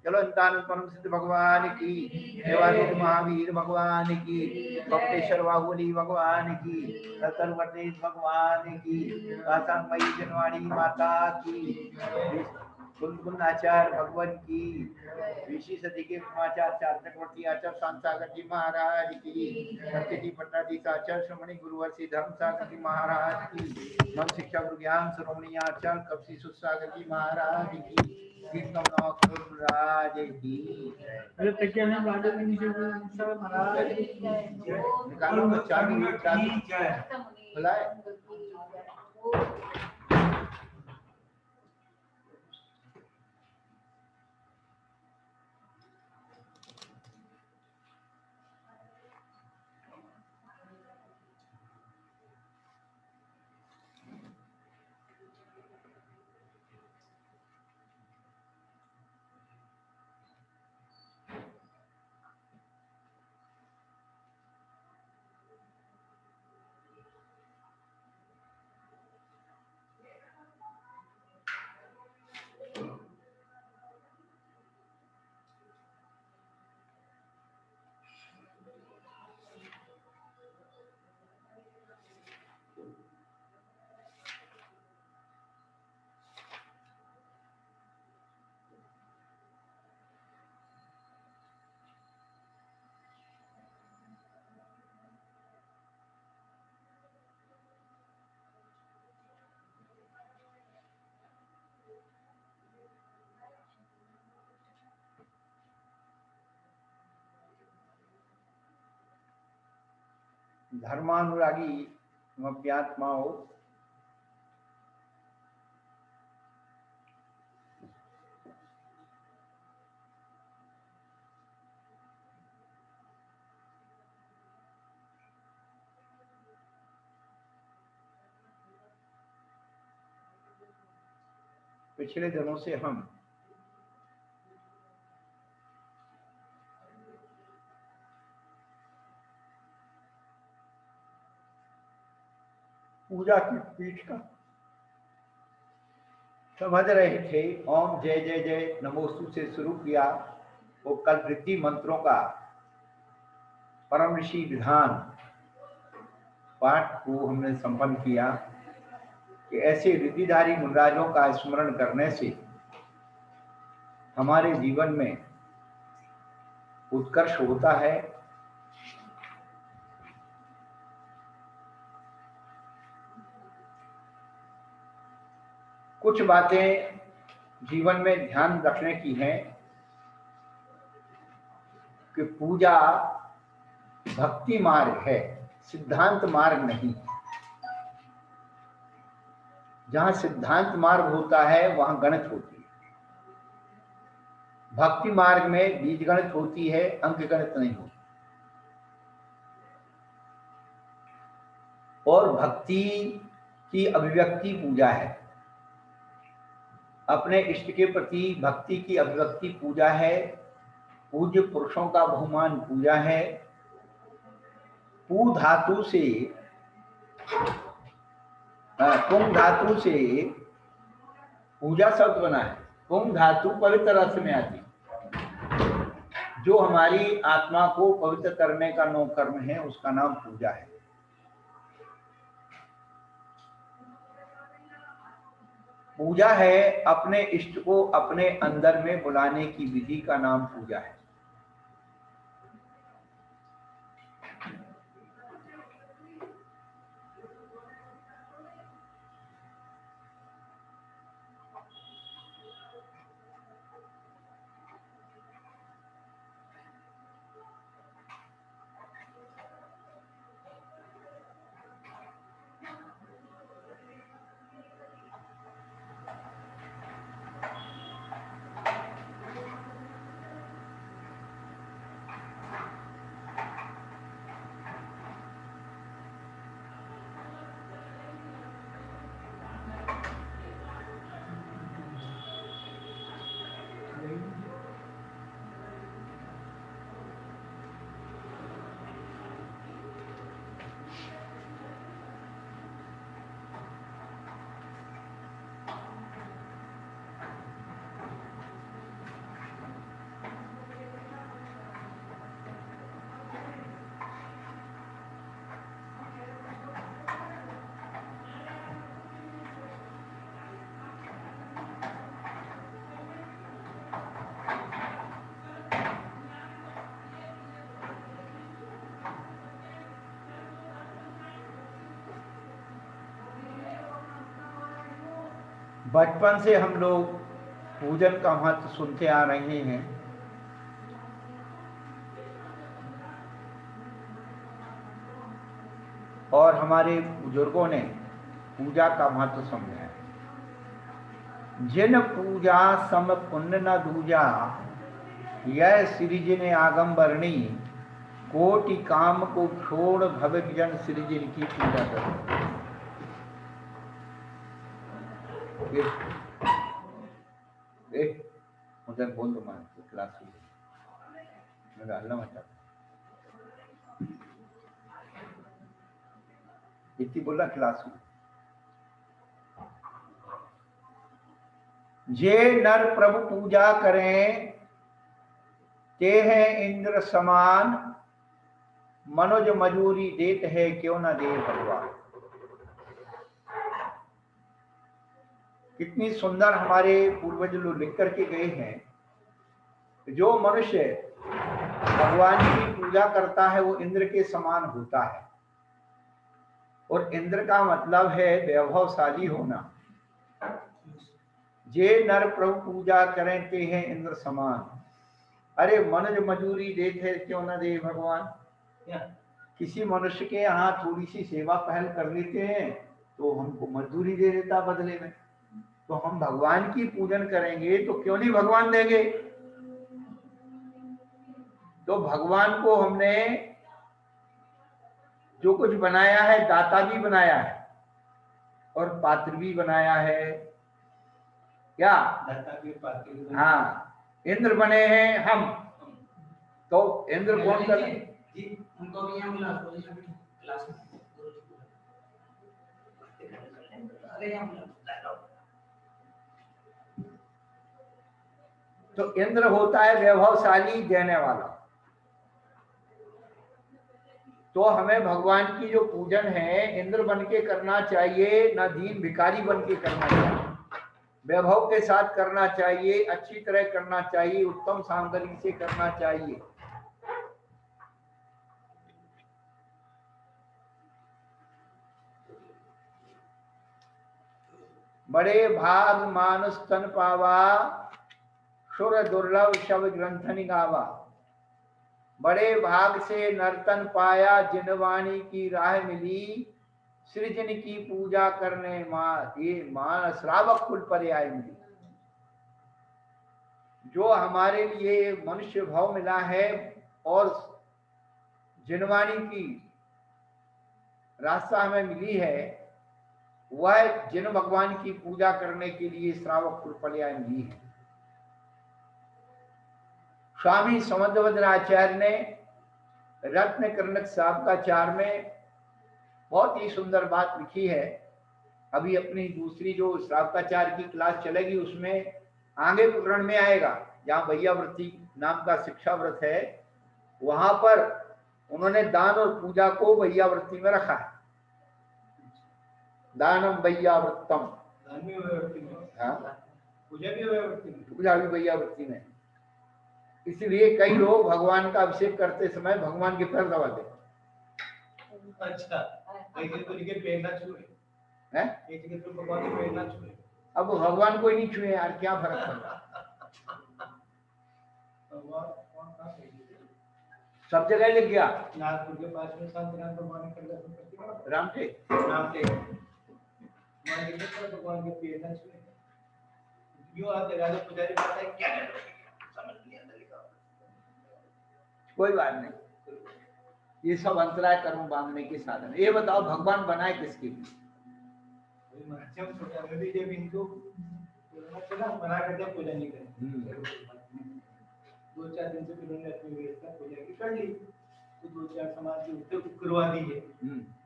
जलवंतानंद परम सिद्ध भगवान की, देवानंद महावीर भगवान की, बप्पेश्वर बाहुबली भगवान की, रतनवर्ती भगवान की, कासामयी जनवाणी माता की, कुंद आचार्य भगवान की, ऋषि सदी के कुमाचार्य चार चक्रवर्ती आचार्य शांत सागर जी महाराज की, सत्य जी पट्टाधीश आचार्य श्रमणी गुरुवर्षी धर्म सागर जी महाराज की, मन शिक्षा गुरु ज्ञान श्रोमणी आचार्य कपसी सुसागर जी महाराज की, कीर्तन राज की। अरे तकिया है राजा के नीचे महाराज निकालो तो चाबी खुलाए। धर्मानुरागी अज्ञात्माओं, पिछले दिनों से हम पूजा की पीठ का समझ रहे थे। ओम जय जय जय नमोस्तु से शुरू किया, वो कल रिद्धि मंत्रों का परम ऋषि विधान पाठ को हमने संपन्न किया कि ऐसे रिद्धिधारी मुनराजों का स्मरण करने से हमारे जीवन में उत्कर्ष होता है। कुछ बातें जीवन में ध्यान रखने की हैं कि पूजा भक्ति मार्ग है, सिद्धांत मार्ग नहीं। जहां सिद्धांत मार्ग होता है वहां गणित होती है। भक्ति मार्ग में बीज गणित होती है, अंक गणित नहीं होती। और भक्ति की अभिव्यक्ति पूजा है। अपने इष्ट के प्रति भक्ति की अभिव्यक्ति पूजा है। पूज्य पुरुषों का बहुमान पूजा है। पू धातु से कुंभ धातु से पूजा शब्द बना है। कुंभ धातु पवित्र अर्थ में आती है। जो हमारी आत्मा को पवित्र करने का नो कर्म है उसका नाम पूजा है। पूजा है अपने इष्ट को अपने अंदर में बुलाने की विधि का नाम पूजा है। बचपन से हम लोग पूजन का महत्व सुनते आ रहे हैं। और हमारे बुजुर्गों ने पूजा का महत्व समझाया। जिन पूजा सम पुण्य न दूजा, यह सृजन आगम वर्णी, कोटि काम को छोड़ भविक जन सृजन की पूजा करो। उधर बोल दो मान क्लास में हल्ला मचा इतनी बोला क्लास में। जे नर प्रभु पूजा करें, ते हैं इंद्र समान, मनोज मजूरी देत है क्यों न दे भगवान। कितनी सुंदर हमारे पूर्वज लोग लिख करके गए हैं। जो मनुष्य भगवान की पूजा करता है वो इंद्र के समान होता है। और इंद्र का मतलब है वैभवशाली होना। जे नर प्रभु पूजा करें ते हैं इंद्र समान। अरे मनोज मजूरी देते क्यों न दे भगवान। किसी मनुष्य के यहाँ थोड़ी सी सेवा पहल कर लेते हैं तो हमको मजदूरी दे देता बदले में। तो हम भगवान की पूजन करेंगे तो क्यों नहीं भगवान देंगे। तो भगवान को हमने जो कुछ बनाया है, दाता भी बनाया है और पात्र भी बनाया है। क्या दाता भी पात्र भी। हाँ, इंद्र बने हैं हम। तो इंद्र कौन कर जी, उनको भी यहाँ मिला क्लास में। तो इंद्र होता है वैभवशाली देने वाला। तो हमें भगवान की जो पूजन है इंद्र बन के करना चाहिए, ना दीन भिखारी बन के करना चाहिए। वैभव के साथ करना चाहिए, अच्छी तरह करना चाहिए, उत्तम सामग्री से करना चाहिए। बड़े भाग मानुष तन पावा, सुर दुर्लभ शब ग्रंथनि गावा। बड़े भाग से नर्तन पाया, जिनवाणी की राह मिली, सृजन की पूजा करने ये मान श्रावक कुल पर आय मिली। जो हमारे लिए मनुष्य भाव मिला है और जिनवाणी की रास्ता हमें मिली है, वह जिन भगवान की पूजा करने के लिए श्रावक कुल पर आय मिली है। स्वामी समुद्रभद्र आचार्य ने रत्न कर्णक साहब का चार में बहुत ही सुंदर बात लिखी है। अभी अपनी दूसरी जो श्रावकाचार की क्लास चलेगी उसमें आगे प्रकरण में आएगा, जहाँ वैयावृत्ति नाम का शिक्षा व्रत है, वहां पर उन्होंने दान और पूजा को वैयावृत्ति में रखा है। दानम वैयावृत्तम, पूजा भी वैयावृत्ति में। इसलिए कई लोग भगवान का अभिषेक करते समय भगवान के पैर दबाते। अच्छा, पैर ना छुए हैं? एक जगह तो भगवान के पैर ना छुए। अब भगवान को ही नहीं छुए यार, क्या फर्क पड़ता। सब जगह लिख गया। नागपुर के पास में शांतिनाथ भगवान ने कर रामटे भगवान के पैर ना छुए। क्यों आते राजा पुजारी बताए क्या करोगे, समझ नहीं आता लिखा। कोई बात नहीं, ये सब अंतराय कर्म बांधने के साधन। ये बताओ भगवान बनाए किसके लिए। भी जब इनको मना करते पूजा नहीं करें। 2-4 दिन से उन्होंने अपनी व्यवस्था पूजा की कर ली, तो 2-4 समाज के उत्तर करवा दी है।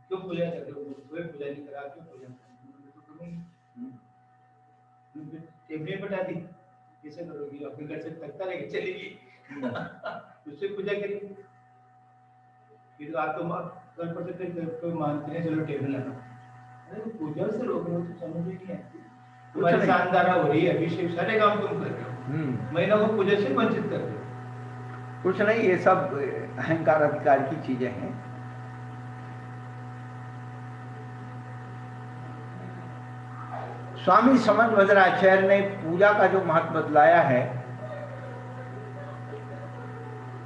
क्यों पूजा करते हो, कोई पूजा नहीं करा, क्यों पूजा टेबलेट बता दी, कैसे करोगी, अपने घर से तख्ता लेके चलेगी उससे पूजा करेगी। फिर तो आप तो घर पर से कोई मानते हैं चलो टेबल लगा, अरे पूजा से रोक रहे हो तो समझ ही नहीं आती। तुम्हारी शानदार हो रही है, अभिषेक सारे काम तुम कर रहे हो, महिला को पूजा से वंचित कर रहे हो। कुछ नहीं, ये सब अहंकार अधिकार की चीजें हैं। स्वामी समंतभद्राचार्य ने पूजा का जो महत्व बतलाया है,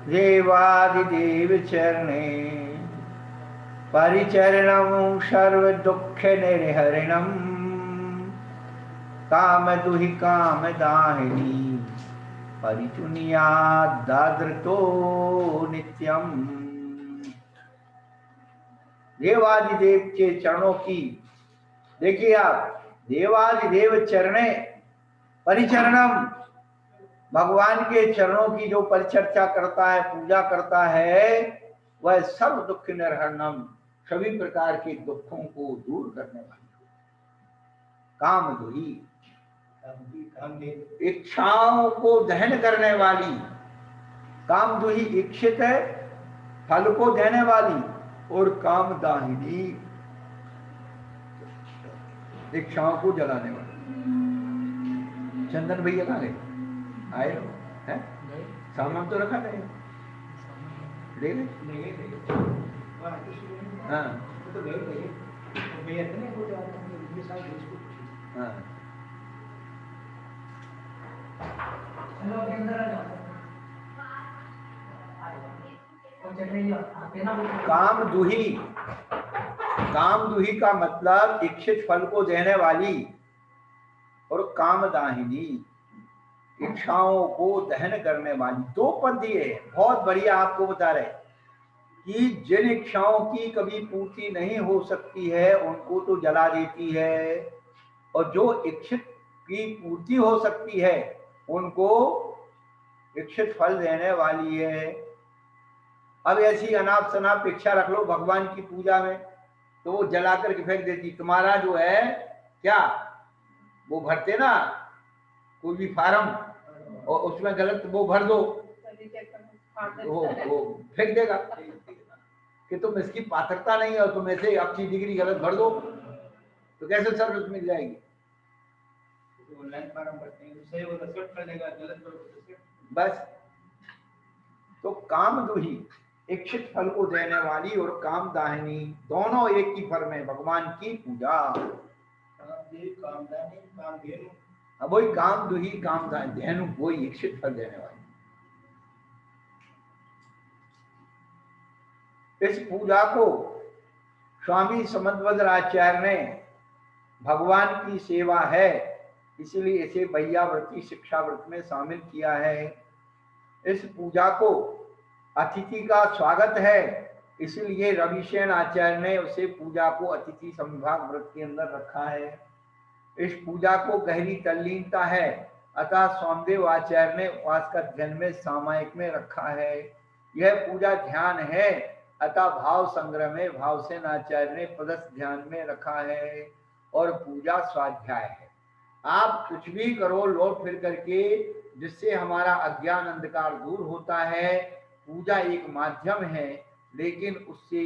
देवादिदेव चरणे परिचरणं सर्व दुख निर्हरणं काम दुहि काम दाहिनी परिचुनिया दादृतो नित्यम। देवादिदेव के चरणों की, देखिए आप, देवादिदेव चरणे परिचरणम, भगवान के चरणों की जो परिचर्चा करता है, पूजा करता है, वह सर्व दुख निर्हरणम, सभी प्रकार के दुखों को दूर करने वाली, काम दुही, इच्छाओं को दहन करने वाली, काम दुही इच्छित है, फल को देने वाली, और काम दाहिनी, इच्छाओं को जलाने वाली। चंदन भैया कहाँ गए? आए हो? हैं? सामान तो रखा गए, ले गए? हाँ हाँ। काम दुही, काम दुही का मतलब इच्छित फल को देने वाली, और काम दाहिनी, इच्छाओं को दहन करने वाली। दो पद दिए, बहुत बढ़िया आपको बता रहे कि जिन इच्छाओं की कभी पूर्ति नहीं हो सकती है उनको तो जला देती है, और जो इच्छित की पूर्ति हो सकती है उनको इच्छित फल देने वाली है। अब ऐसी अनाप शनाप इच्छा रख लो भगवान की पूजा में, तो वो जला करके फेंक देती। तुम्हारा जो है क्या, वो भरते ना कोई भी फार्म, और उसमें गलत वो भर दो, वो फेंक देगा कि तुम इसकी पात्रता नहीं है और तुम ऐसे आपकी डिग्री गलत भर दो, तो कैसे सर्विस मिल जाएगी? ऑनलाइन फॉर्म भरते हैं, सही वो एक्सेप्ट कर लेगा, गलत करो बस। तो काम दुही, इच्छित फल को देने वाली, और काम दाहिनी, दोनों एक ही फर्म है, भगवान की पूजा। अब वही काम दुही, काम धेनु, वही इच्छित फल देने वाली। इस पूजा को स्वामी समंतभद्राचार्य ने भगवान की सेवा है इसलिए इसे वैयावर्ती शिक्षा व्रत में शामिल किया है। इस पूजा को अतिथि का स्वागत है, इसलिए रविशेन आचार्य ने उसे पूजा को अतिथि संभाग व्रत के अंदर रखा है। इस पूजा को गहरी तल्लीनता है, अतः सोमदेव आचार्य ने उपास का ध्यान में सामायिक में रखा है। यह पूजा ध्यान है, अतः भाव संग्रह में भावसेन आचार्य ने पदस्थ ध्यान में रखा है। और पूजा स्वाध्याय है, आप कुछ भी करो लौट फिर करके, जिससे हमारा अज्ञान अंधकार दूर होता है। पूजा एक माध्यम है, लेकिन उससे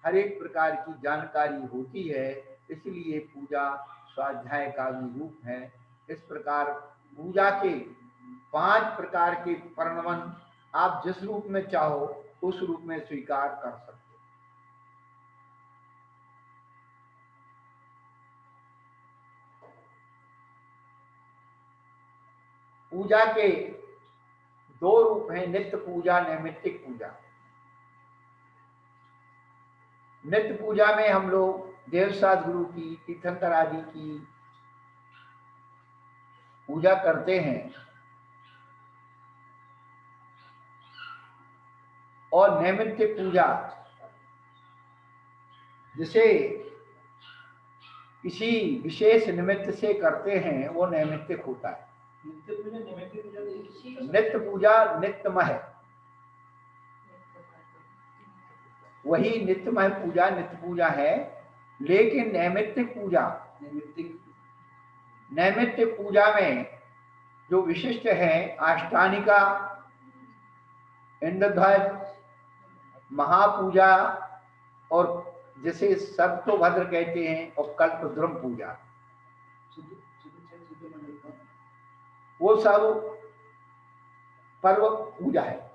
हर एक प्रकार की जानकारी होती है, इसलिए पूजा स्वाध्याय का भी रूप है। इस प्रकार पूजा के 5 प्रकार के वर्णन आप जिस रूप में चाहो उस रूप में स्वीकार कर सकते हो। पूजा के 2 रूप हैं, नित्य पूजा, नैमित्तिक पूजा। नित्य पूजा में हम लोग देवसाद गुरु की, तीर्थंकर आदि की पूजा करते हैं, और नैमित्तिक पूजा जिसे किसी विशेष निमित्त से करते हैं वो नैमित्तिक होता है। नित्य पूजा नित्यमय, वही नित्यमय पूजा नित्य पूजा है। लेकिन नैमित्तिक पूजा, नैमित्तिक पूजा में जो विशिष्ट है, अष्टानिका, इंद्रध्वज, महापूजा, और जिसे सर्वतोभद्र कहते हैं, और कल्पद्रुम पूजा, वो सब पर्व पूजा है।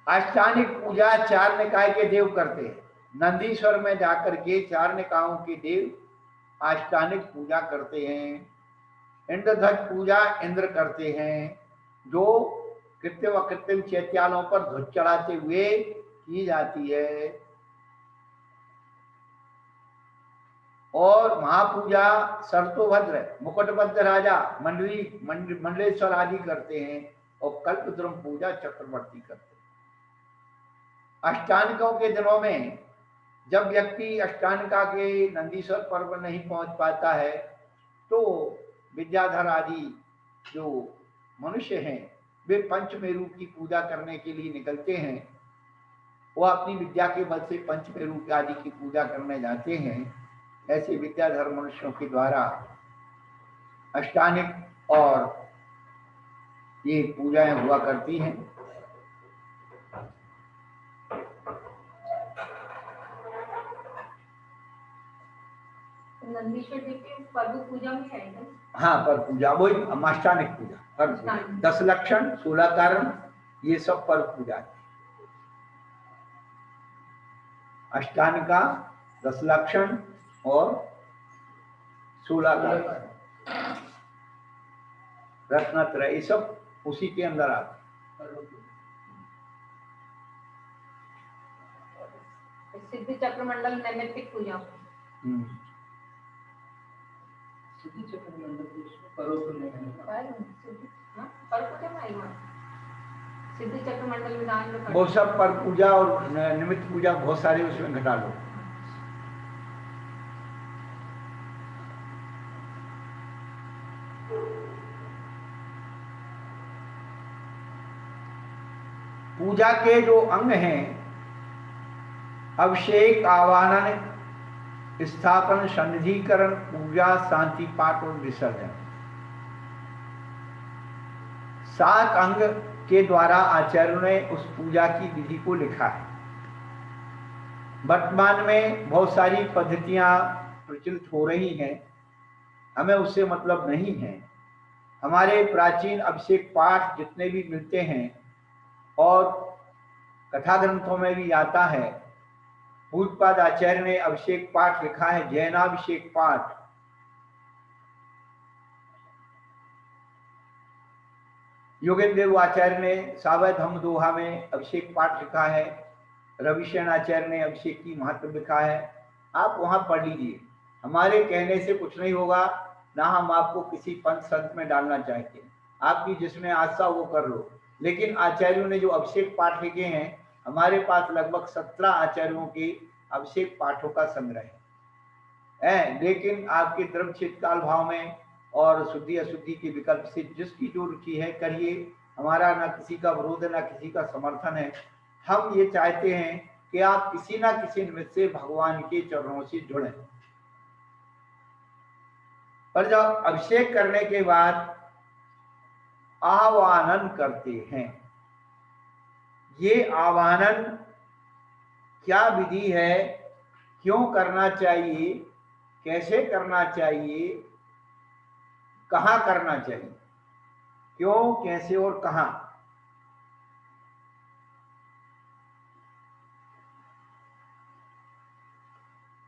अष्टानिक पूजा 4 निकाय के देव करते हैं, नंदीश्वर में जाकर के 4 निकायों के देव अष्टानिक पूजा करते हैं। इंद्रध्वज पूजा इंद्र करते हैं, जो कृत्रिम अकृत्रिम चैत्यालों पर ध्वज चढ़ाते हुए की जाती है। और महापूजा सर्तोभद्र, मुकुटबद्ध राजा, मंडलेश्वर आदि करते हैं। और कल्पद्रुम पूजा चक्रवर्ती करते हैं। अष्टानिकों के दिनों में जब व्यक्ति अष्टानिका के नंदीश्वर पर्व नहीं पहुंच पाता है, तो विद्याधर आदि जो मनुष्य हैं वे पंचमेरु की पूजा करने के लिए निकलते हैं। वो अपनी विद्या के बल से पंचमेरु आदि की पूजा करने जाते हैं। ऐसे विद्याधर मनुष्यों के द्वारा अष्टानिक और ये पूजाएं हुआ करती हैं। नंदीश्वर जी की पर्व पूजा में है क्या? हाँ, पर पूजा वही अष्टानिक पूजा, पर पूजा 10 लक्षण 16 कारण ये सब पर पूजा है। अष्टानिका 10 लक्षण और 16 कारण रत्नत्रय ये सब उसी के अंदर आते। सिद्धि चक्र मंडल नैमित्तिक पूजा। सिद्धि चक्र मंडल पर्व सिद्धि चक्र मंडल में दान वो सब पर पूजा और निमित्त पूजा बहुत सारे उसमें घटा लो। पूजा के जो अंग हैं, अभिषेक, आवाहन, स्थापन, सन्निधिकरण, पूजा, शांति पाठ और विसर्जन, 7 अंग के द्वारा आचार्यों ने उस पूजा की विधि को लिखा है। वर्तमान में बहुत सारी पद्धतियां प्रचलित हो रही हैं, हमें उससे मतलब नहीं है। हमारे प्राचीन अभिषेक पाठ जितने भी मिलते हैं और कथा ग्रंथों में भी आता है, पूज्यपाद आचार्य ने अभिषेक पाठ लिखा है, जैनाभिषेक पाठ। योगेंद्र आचार्य ने सावय धम्म दोहा में अभिषेक पाठ लिखा है। रविशरण आचार्य ने अभिषेक की महत्व लिखा है। आप वहां पढ़ लीजिए। हमारे कहने से कुछ नहीं होगा, ना हम आपको किसी पंथ संत में डालना चाहते हैं। आपकी जिसमें आस्था वो कर लो। लेकिन आचार्यों ने जो अभिषेक पाठ लिखे हैं, हमारे पास लगभग 17 आचार्यों के अभिषेक पाठों का संग्रह है। लेकिन आपके द्रव्य क्षेत्र काल भाव में और शुद्धि अशुद्धि के विकल्प से जिसकी जो रुचि है करिए। हमारा ना किसी का विरोध है, ना किसी का समर्थन है। हम ये चाहते हैं कि आप किसी ना किसी निमित्त से भगवान के चरणों से जुड़ें। पर जब अभिषेक करने के बाद आवाहन करते हैं, ये आवाहन क्या विधि है, क्यों करना चाहिए, कैसे करना चाहिए, कहां करना चाहिए, क्यों, कैसे और कहां,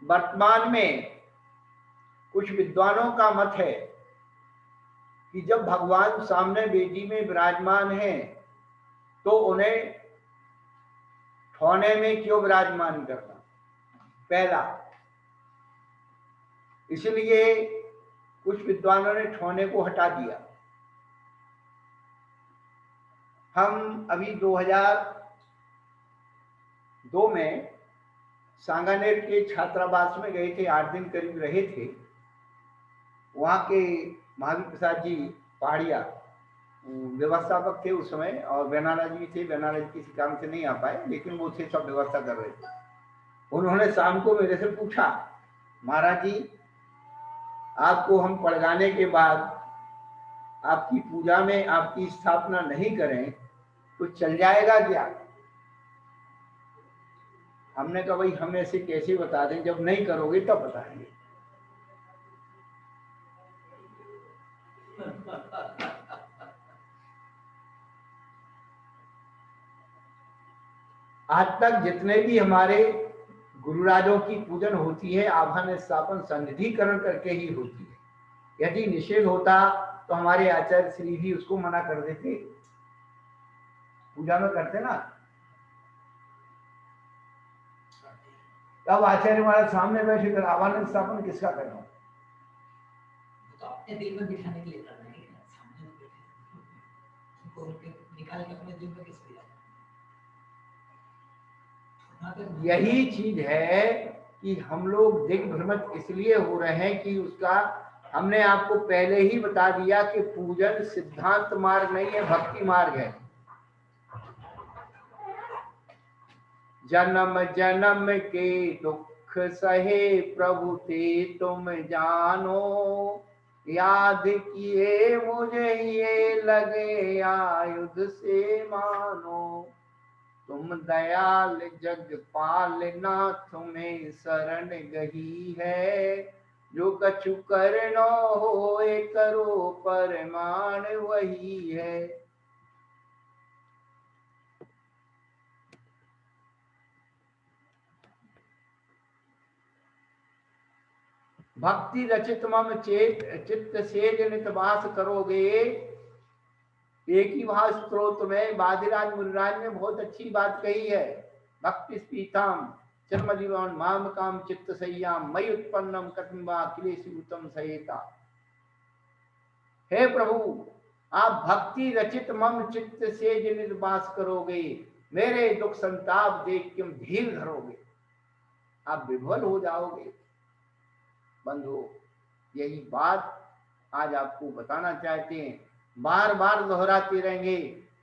वर्तमान में कुछ विद्वानों का मत है कि जब भगवान सामने वेदी में विराजमान हैं तो उन्हें ठौने में क्यों विराजमान करना, पहला। इसलिए कुछ विद्वानों ने ठौने को हटा दिया। हम अभी 2002 में सांगानेर के छात्रावास में गए थे, 8 दिन करीब रहे थे। वहाँ के महावीर प्रसाद जी पहाड़िया व्यवस्थापक थे उस समय, और बेनाराज भी थे। बेनाराज किसी काम से नहीं आ पाए, लेकिन वो थे, सब व्यवस्था कर रहे थे। उन्होंने शाम को मेरे से पूछा, महाराज जी आपको हम पढ़ाने के बाद आपकी पूजा में आपकी स्थापना नहीं करें तो चल जाएगा क्या? हमने कहा भाई हम ऐसे कैसे बता दें, जब नहीं करोगे तब बताएंगे। आज तक जितने भी हमारे गुरुराजों की पूजन होती है आभा स्थापन सन्निधिकरण करके ही होती है। यदि निषेध होता तो हमारे आचार्य श्री भी उसको मना कर देते। पूजा में करते ना, तब आचार्य महाराज सामने बैठे कर आभा स्थापन किसका करना? तो अपने दिल में बिठाने के लिए करना है, सामने में बैठे उनको उनके निकाल के अपने दिल में किस लिए यही चीज है कि हम लोग दिग्भ्रमित इसलिए हो रहे हैं कि उसका हमने आपको पहले ही बता दिया कि पूजन सिद्धांत मार्ग नहीं है, भक्ति मार्ग है। जन्म जन्म के दुख सहे प्रभु ते तुम जानो, याद किए मुझे ये लगे आयुध से मानो। तुम दयाल जग पालना तुम्हें शरण गही है, जो कछु करनो होए करो परमाण वही है। भक्ति रचित मम चेत चित्त सेज नित वास करोगे। एक ही भाव स्त्रोत में वादिराज मुनिराज ने बहुत अच्छी बात कही है। भक्ति स्पीताम चर्मजीवन माम काम चित्त संयाम मई उत्पन्नम कटिम्बा अखिलेश उत्तम सहेता। हे प्रभु, आप भक्ति रचित मम चित्त से जिन वास करोगे, मेरे दुख संताप देख के धीर धरोगे, आप विभोल हो जाओगे। बंधु, यही बात आज आपको बताना चाहते हैं, बार बार दोहराते रहेंगे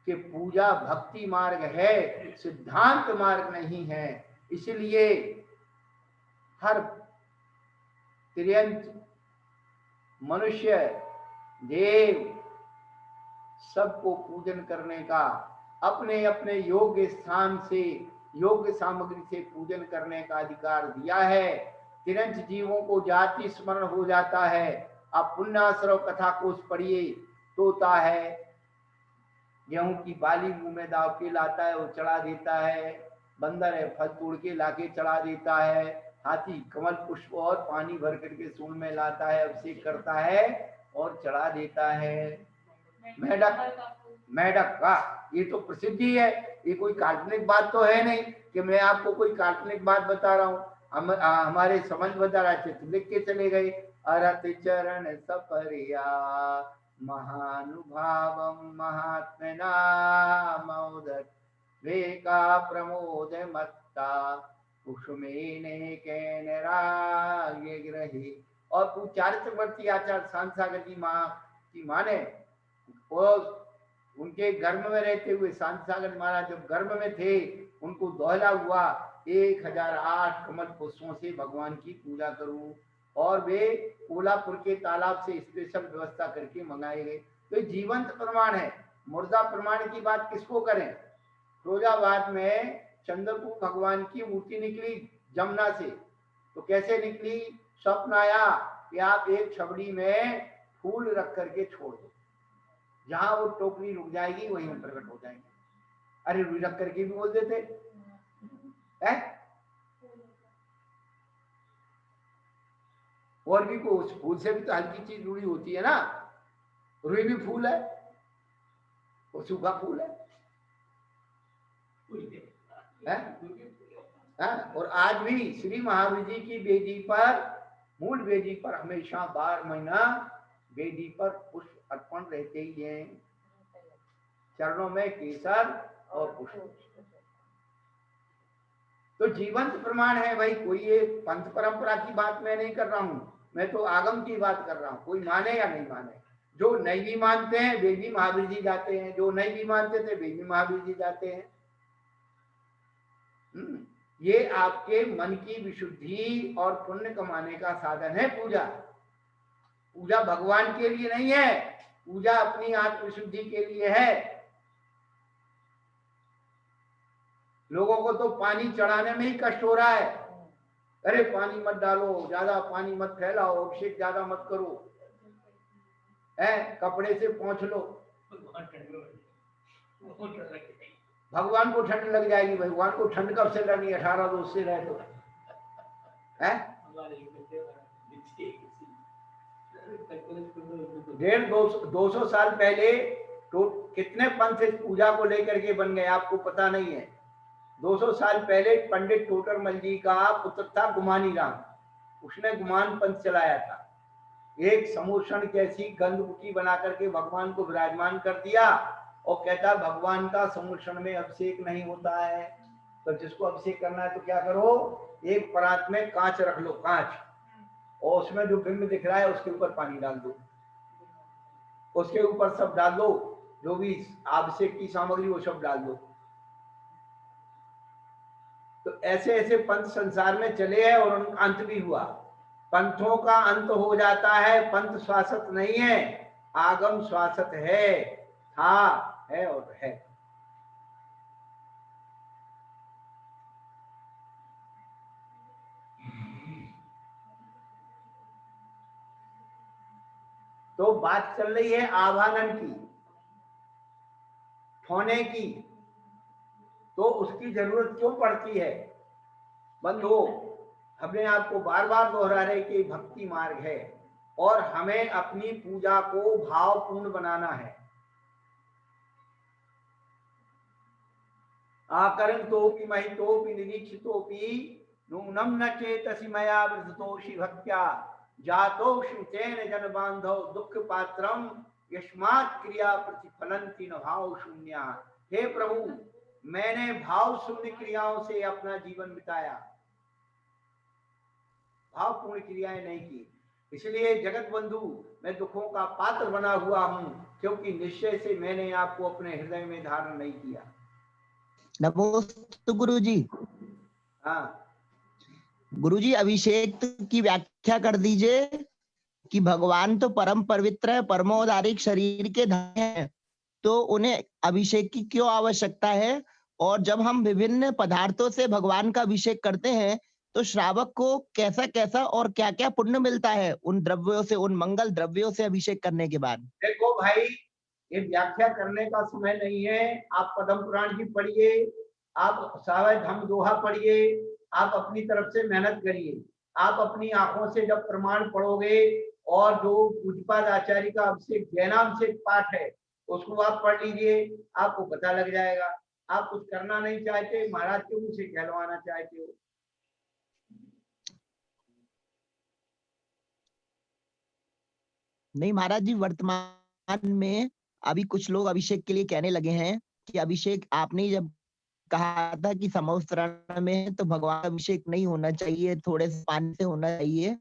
कि पूजा भक्ति मार्ग है, सिद्धांत मार्ग नहीं है। इसलिए हर त्रियंत मनुष्य देव सबको पूजन करने का, अपने अपने योग्य स्थान से योग्य सामग्री से पूजन करने का अधिकार दिया है। तिरंज जीवों को जाति स्मरण हो जाता है। आप पुण्याश्रव कथा कोष पढ़िए, तोता है गेहूं की बाली मुंह में दाव के लाता है, वो चढ़ा देता है। बंदर है फल तोड़ के लाके चढ़ा देता है। हाथी कमल पुष्प और पानी भर करके सूंड में लाता है, अभिषेक करता है और चढ़ा देता है। मेढक का ये तो प्रसिद्धि है, ये कोई काल्पनिक बात तो है नहीं कि मैं आपको कोई काल्पनिक बात बता रहा हूँ। हमारे समझ बता लिख के चले गए। अरत चरण सपरिया महानुभावम महात्मना मोदक वेका प्रमोद मत्ता कुसुमेने के रागे ग्रही। और चारित्रवर्ती आचार्य शांतसागर की माँ ने उनके गर्भ में रहते हुए शांतसागर महाराज जब गर्भ में थे, उनको दोहला हुआ 1008 कमल पुष्पों से भगवान की पूजा करूं, और वे कोल्हापुर के तालाब से स्पेशल व्यवस्था करके मंगाए गए। तो जीवंत प्रमाण है। मुर्दा प्रमाण की बात किसको करें? फिरोजाबाद में चंद्रपुर भगवान की मूर्ति निकली जमुना से, तो कैसे निकली? स्वप्न आया कि आप एक छबड़ी में फूल रख करके छोड़ दो, जहां वो टोकरी रुक जाएगी वहीं हम प्रकट हो जाएंगे। अरे रुई रख करके भी बोल देते है। और भी को उस फूल से भी तो हल्की चीज जुड़ी होती है ना। रुई भी फूल है, वो सूखा फूल है। और आज भी श्री महावीर जी की वेदी पर, मूल वेदी पर हमेशा 12 महीना वेदी पर पुष्प अर्पण रहते ही हैं। चरणों में केसर और पुष्प तो जीवंत प्रमाण है भाई। कोई ये पंथ परंपरा की बात मैं नहीं कर रहा हूँ, मैं तो आगम की बात कर रहा हूँ। कोई माने या नहीं माने, जो नहीं भी मानते हैं वे भी महावीर जी जाते हैं, जो नहीं भी मानते थे वे भी महावीर जी जाते हैं। ये आपके मन की विशुद्धि और पुण्य कमाने का साधन है पूजा। पूजा भगवान के लिए नहीं है, पूजा अपनी आत्म विशुद्धि के लिए है। लोगों को तो पानी चढ़ाने में ही कष्ट हो रहा है। अरे पानी मत डालो, ज्यादा पानी मत फैलाओ, अभिषेक ज्यादा मत करो, कपड़े से पोंछ लो। भगवान को ठंड लग जाएगी। भगवान को ठंड कब से लगनी? 18 दोष से रहे तो है 150-200 साल पहले तो कितने पंथ इस पूजा को लेकर के बन गए आपको पता नहीं है। 200 साल पहले पंडित टोटरमल जी का पुत्र था गुमानी राम, उसने गुमान पंथ चलाया था। एक समूषण कैसी गंधमुखी बना करके भगवान को विराजमान कर दिया और कहता भगवान का समूषण में अभिषेक नहीं होता है, तो जिसको अभिषेक करना है तो क्या करो, एक परात में कांच रख लो, कांच, और उसमें जो बिंब दिख रहा है उसके ऊपर पानी डाल दो, उसके ऊपर सब डाल दो, जो भी अभिषेक की सामग्री वो सब डाल दो। तो ऐसे ऐसे पंथ संसार में चले हैं और उनका अंत भी हुआ। पंथों का अंत हो जाता है, पंथ शाश्वत नहीं है, आगम शाश्वत है, था, है और है। तो बात चल रही है आभानन की, होने की, तो उसकी जरूरत क्यों पड़ती है बंधु? हमने आपको बार बार दोहरा रहे कि भक्ति मार्ग है और हमें अपनी पूजा को भावपूर्ण बनाना है। आकरंतोपि महितोपि निरीक्षितोपि नूनम न चेतसि मया वृद्धतोषि भक्त्या जातोषि तेन जन बांधव दुख पात्रम यस्मात् क्रिया प्रतिफलंति न भाव शून्या। हे प्रभु, मैंने भाव शून्य क्रियाओं से अपना जीवन बिताया, भावपूर्ण क्रियाएं नहीं की, इसलिए जगत बंधु मैं दुखों का पात्र बना हुआ हूं, क्योंकि निश्चय से मैंने आपको अपने हृदय में धारण नहीं किया। नमोस्तु गुरुजी। हाँ गुरुजी, अभिषेक की व्याख्या कर दीजिए कि भगवान तो परम पवित्र है, परमोदारिक शरीर के धनी हैं, तो उन्हें अभिषेक की क्यों आवश्यकता है? और जब हम विभिन्न पदार्थों से भगवान का अभिषेक करते हैं तो श्रावक को कैसा कैसा और क्या क्या पुण्य मिलता है उन द्रव्यों से, उन मंगल द्रव्यों से अभिषेक करने के बाद? देखो भाई, ये व्याख्या करने का समय नहीं है। आप पद्म पुराण की पढ़िए, आप सावय धम्म दोहा पढ़िए, आप अपनी तरफ से मेहनत करिए। आप अपनी आंखों से जब प्रमाण पढ़ोगे और जो पूज्यपाद आचार्य का अभिषेक जैनाभिषेक पाठ है उसको आप पढ़ लीजिए, आपको पता लग जाएगा। आप कुछ करना नहीं चाहते, महाराज के मुंह से कहलवाना चाहते हो। नहीं महाराज जी, वर्तमान में अभी कुछ लोग अभिषेक के लिए कहने लगे हैं कि अभिषेक, आपने जब कहा था कि समवस्त्रण में तो भगवान का अभिषेक नहीं होना चाहिए, थोड़े से पानी से होना चाहिए,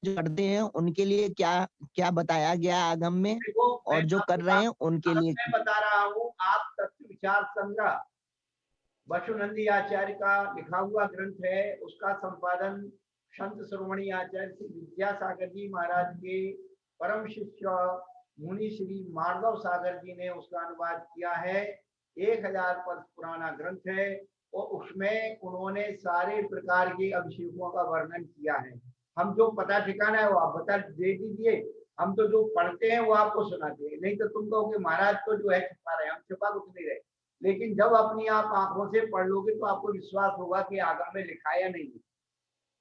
जो करते हैं उनके लिए क्या क्या बताया गया आगम में, और जो कर रहे हैं उनके लिए मैं बता रहा हूँ। आप तत्व विचार संग्रह वसुनंदी आचार्य का लिखा हुआ ग्रंथ है, उसका संपादन संत शिरोमणि आचार्य श्री विद्यासागर जी महाराज के परम शिष्य मुनि श्री माधव सागर जी ने उसका अनुवाद किया है। 1000 वर्ष पुराना ग्रंथ है और उसमें उन्होंने सारे प्रकार के अभिषेकों का वर्णन किया है। हम जो पता ठिकाना है वो आप बता दे दीजिए, हम तो जो पढ़ते हैं वो आपको सुनाते हैं। नहीं तो तुम कहोगे महाराज तो जो है छिपा रहे, हम छिपा कुछ नहीं रहे। लेकिन जब अपनी आप आंखों से पढ़ लोगे तो आपको विश्वास होगा कि आगम में लिखा या नहीं।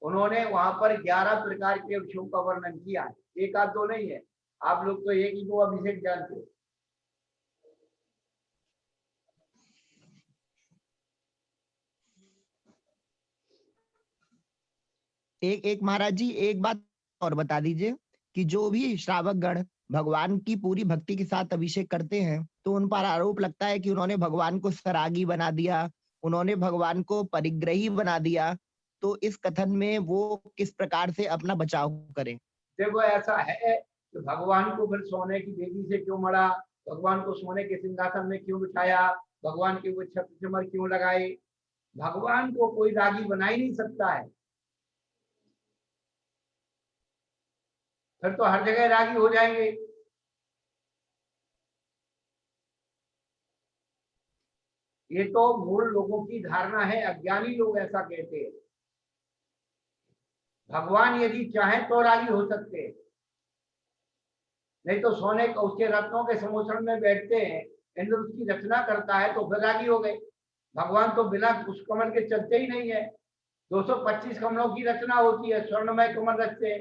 उन्होंने वहां पर 11 प्रकार के अभिषेकों का वर्णन किया है, एक आध दो नहीं है। आप लोग तो एक ही दो अभिषेक जानते हो। एक महाराज जी, एक बात और बता दीजिए कि जो भी श्रावक गण भगवान की पूरी भक्ति के साथ अभिषेक करते हैं तो उन पर आरोप लगता है कि उन्होंने भगवान को सरागी बना दिया, उन्होंने भगवान को परिग्रही बना दिया। तो इस कथन में वो किस प्रकार से अपना बचाव करें? देखो ऐसा है कि भगवान को फिर सोने की बेदी से क्यों मड़ा, भगवान को सोने के सिंहासन में क्यों बिठाया, भगवान के वो छत्र चमर क्यों लगाए? भगवान को कोई रागी बना ही नहीं सकता है, फिर तो हर जगह रागी हो जाएंगे। ये तो मूल लोगों की धारणा है, अज्ञानी लोग ऐसा कहते हैं। भगवान यदि चाहे तो रागी हो सकते हैं, नहीं तो सोने को उसके रत्नों के समोषण में बैठते हैं, इंद्र उसकी रचना करता है तो फिर रागी हो गए। भगवान तो बिना उस कमल के चलते ही नहीं है। 225 कमलों की रचना होती है स्वर्णमय कमल रचते।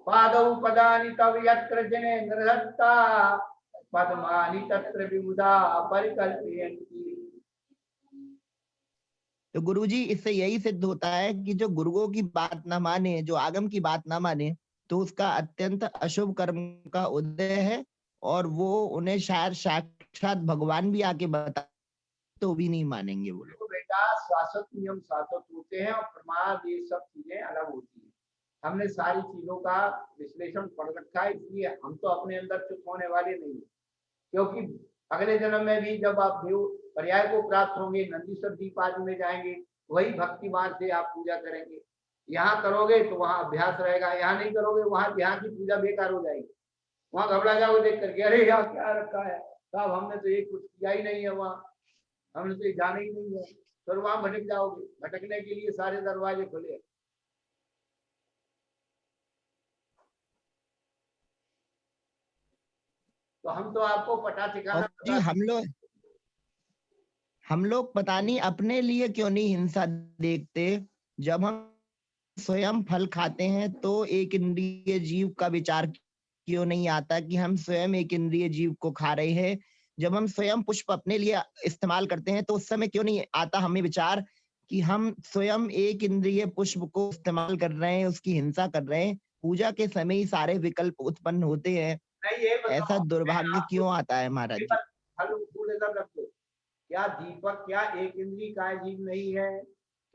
पादौ पदानि तव यत्र जनेन्द्र दत्ता पद्मानि तत्र विबुधा परिकल्पयन्ति। तो गुरुजी इससे यही सिद्ध होता है कि जो गुरुओं की बात ना माने, जो आगम की बात ना माने, तो उसका अत्यंत अशुभ कर्म का उदय है, और वो उन्हें शायद साक्षात भगवान भी आके बता तो भी नहीं मानेंगे वो लोग। देखो बेटा, शाश्वत नियम शाश्वत होते हैं और प्रमाद ये सब चीजें अलग होती है। हमने सारी चीजों का विश्लेषण पढ़ रखा है, इसलिए हम तो अपने अंदर चुप होने वाले नहीं है। क्योंकि अगले जन्म में भी जब आप देव पर्याय को प्राप्त होंगे, नंदीश्वर दीप आदि में जाएंगे, वही भक्ति मार्ग से आप पूजा करेंगे। यहाँ करोगे तो वहाँ अभ्यास रहेगा, यहाँ नहीं करोगे वहाँ यहाँ की पूजा बेकार हो जाएगी। वहाँ घबरा जाओगे देख करके, अरे यहाँ क्या रखा है साहब, हमने तो ये कुछ किया ही नहीं है, वहाँ हमने तो ये जाना ही नहीं है, तो वहाँ भटक जाओगे। भटकने के लिए सारे दरवाजे खुले हैं। तो हम तो आपको पटा ठिकाना और जी हम लोग पता नहीं अपने लिए क्यों नहीं हिंसा देखते। जब हम स्वयं फल खाते हैं तो एक इंद्रिय जीव का विचार क्यों नहीं आता कि हम स्वयं एक इंद्रिय जीव को खा रहे हैं। जब हम स्वयं पुष्प अपने लिए इस्तेमाल करते हैं तो उस समय क्यों नहीं आता हमें विचार कि हम स्वयं एक इंद्रिय पुष्प को इस्तेमाल कर रहे हैं, उसकी हिंसा कर रहे हैं। पूजा के समय ही सारे विकल्प उत्पन्न होते हैं। नहीं, ये बताओ, ऐसा दुर्भाग्य क्यों आता है महाराज जी? फल फूल इधर रख दो। क्या दीपक क्या एक इंद्रिय का जीव नहीं है?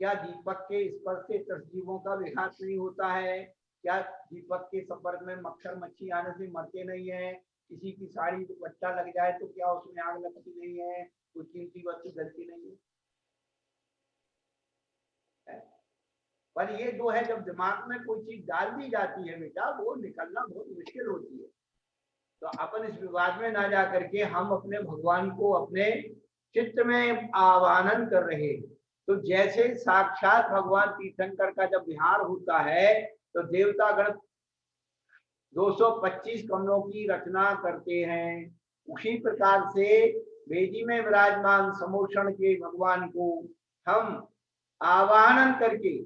क्या दीपक के स्पर्श से 10 जीवों का विघात नहीं होता है? क्या दीपक के संपर्क में मच्छर मक्खी आने से मरते नहीं है? किसी की साड़ी दुपट्टा लग जाए तो क्या उसमें आग लगती नहीं है? कोई कीमती वस्तु जलती नहीं है? पर ये जो है, जब दिमाग में कोई चीज डाल दी जाती है बेटा, वो निकलना बहुत मुश्किल होती है। तो अपन इस विवाद में ना जा करके हम अपने भगवान को अपने चित्त में आवाहन कर रहे हैं। तो जैसे साक्षात भगवान तीर्थंकर का जब विहार होता है तो देवतागण 225 कमलों की रचना करते हैं, उसी प्रकार से वेदी में विराजमान समोषण के भगवान को हम आवाहन करके,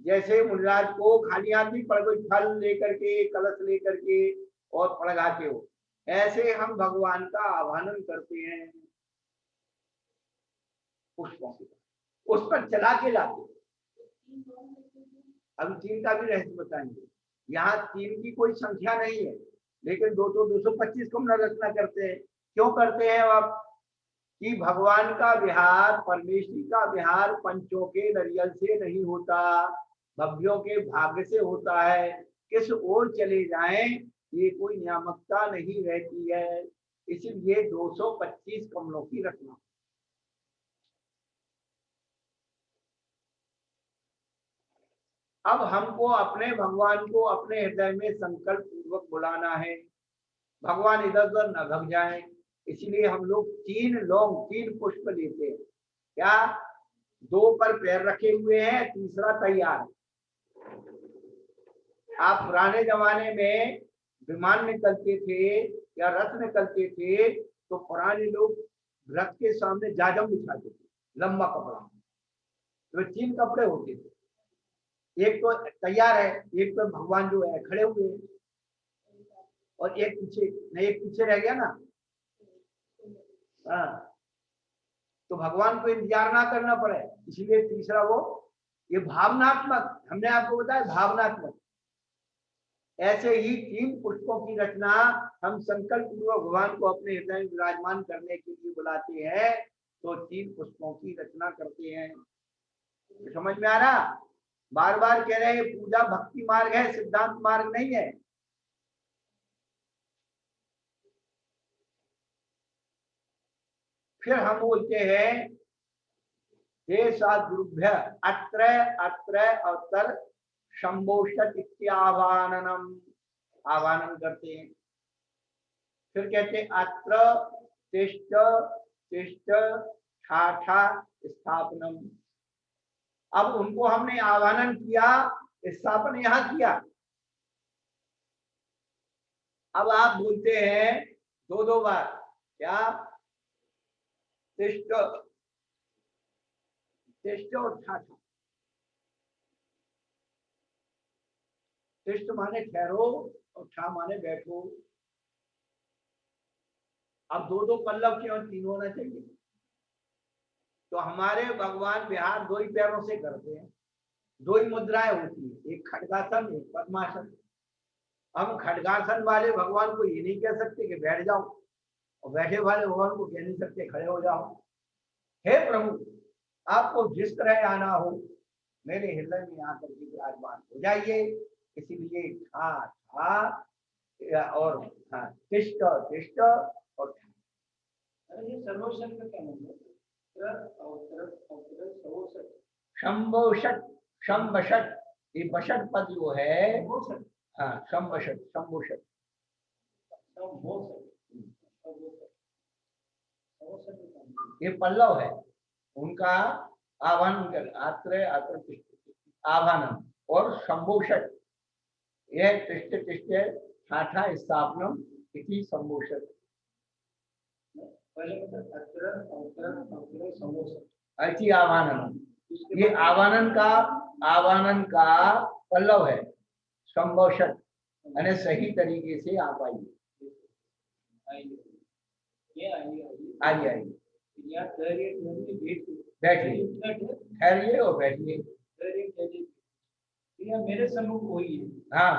जैसे मुनिराज को खाली हाथ भी पड़ कोई फल लेकर के कलश लेकर के और पड़गाते हो, ऐसे हम भगवान का आह्वान करते हैं पुष्पों से, उस पर चला के लाते। अब 3 का भी रहस्य बताएंगे। यहाँ 3 की कोई संख्या नहीं है, लेकिन 225 को हम रचना करते हैं। क्यों करते हैं अब? कि भगवान का विहार, परमेश्वरी का विहार पंचों के नरियल से नहीं होता, भव्यों के भाग्य से होता है। किस ओर चले जाएं ये कोई नियामकता नहीं रहती है, इसलिए 225 कमलों की रचना। अब हमको अपने भगवान को अपने हृदय में संकल्प पूर्वक बुलाना है, भगवान इधर उधर न भग जाए। इसलिए हम लोग 3 पुष्प लेते हैं। क्या? 2 पर पैर रखे हुए हैं, तीसरा तैयार है। आप पुराने जमाने में विमान निकलते थे या रथ निकलते थे तो पुराने लोग रथ के सामने जाजम बिछाते थे, लंबा कपड़ा। तो 3 कपड़े होते थे, एक तो तैयार है, एक तो भगवान जो है खड़े हुए हैं, और एक पीछे नहीं, एक पीछे रह गया ना। हाँ, तो भगवान को इंतजार ना करना पड़े, इसलिए तीसरा वो ये भावनात्मक, हमने आपको बताया भावनात्मक। ऐसे ही 3 पुष्पों की रचना हम संकल्प पूर्वक भगवान को अपने हृदय में विराजमान करने के लिए बुलाते हैं, तो 3 पुष्पों की रचना करते हैं। समझ में आ रहा? बार बार कह रहे हैं पूजा भक्ति मार्ग है, सिद्धांत मार्ग नहीं है। फिर हम बोलते हैं गुरुभ्य अत्र अत्र अवतर शंभोषत इत्यावाहनम, आवाहन करते हैं। फिर कहते हैं अत्र तिष्ठ तिष्ठ ठाठा स्थापनम। अब उनको हमने आह्वान किया, स्थापन यहां किया। अब आप बोलते हैं 2 बार, क्या? तिष्ठ तिष्ठ और ठाठा। तिष्ठ माने ठहरो और ठा माने बैठो। अब दो दो पल्लव क्यों, तीन होना चाहिए। तो हमारे भगवान विहार दो ही पैरों से करते हैं, दो ही मुद्राएं होती है, एक खड्गासन एक पद्मासन। हम खड्गासन वाले भगवान को ये नहीं कह सकते कि बैठ जाओ, और बैठे वाले भगवान को कह नहीं सकते खड़े हो जाओ। हे प्रभु, आपको जिस तरह आना हो मेरे हृदय में आकर के विराजमान हो जाइए। इसीलिए ठा ठा और तिष्ठ तिष्ठ और ये सर्वोषट का क्या मतलब शंभोषट शंभषट, ये बषट पद जो है, हाँ शंभषट शंभोषट। ये पल्लव है उनका आवाहन, आत्र आत्र आवाहनम और शंभोषट, यह तिष्ठ तिष्ठ ठाठा स्थापनम इति शंभोषट। अर्ची आवाहनम, ये आवाहन का पल्लव है शंभोषट, यानी सही तरीके से आप आइए आइए बैठिए, ठहरिए और बैठिए। मेरे सम्मुख वही है। हाँ,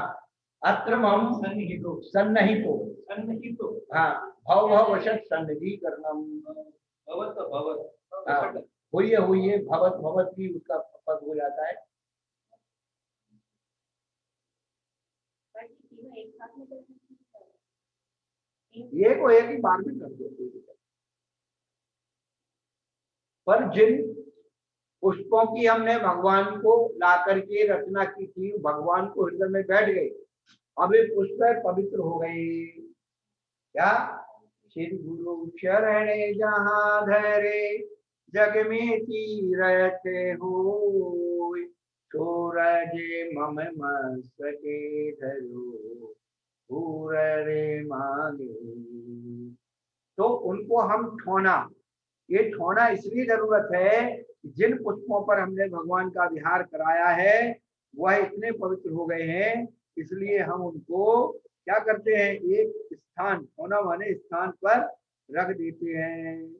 अत्र मम सन्निहितो हाँ भव भव वशत सन्निधि करनम। भवत भवत हाँ, हुई भवत भवत भी उसका पद हो जाता है। ये को एक ही बार में कर दो। पर जिन पुष्पों की हमने भगवान को ला करके रचना की थी, भगवान को हृदय में बैठ गए, अब ये पुष्प पवित्र हो गए। क्या श्री गुरु शरण जहाँ धरे जग में तीरथ हो, सूरज मम मस्तके धरो पूर रे मांगे। तो उनको हम ठोना, ये ठोना इसलिए जरूरत है कि जिन पुष्पों पर हमने भगवान का विहार कराया है वह इतने पवित्र हो गए हैं, इसलिए हम उनको क्या करते हैं, एक स्थान, ठोना माने स्थान पर रख देते हैं।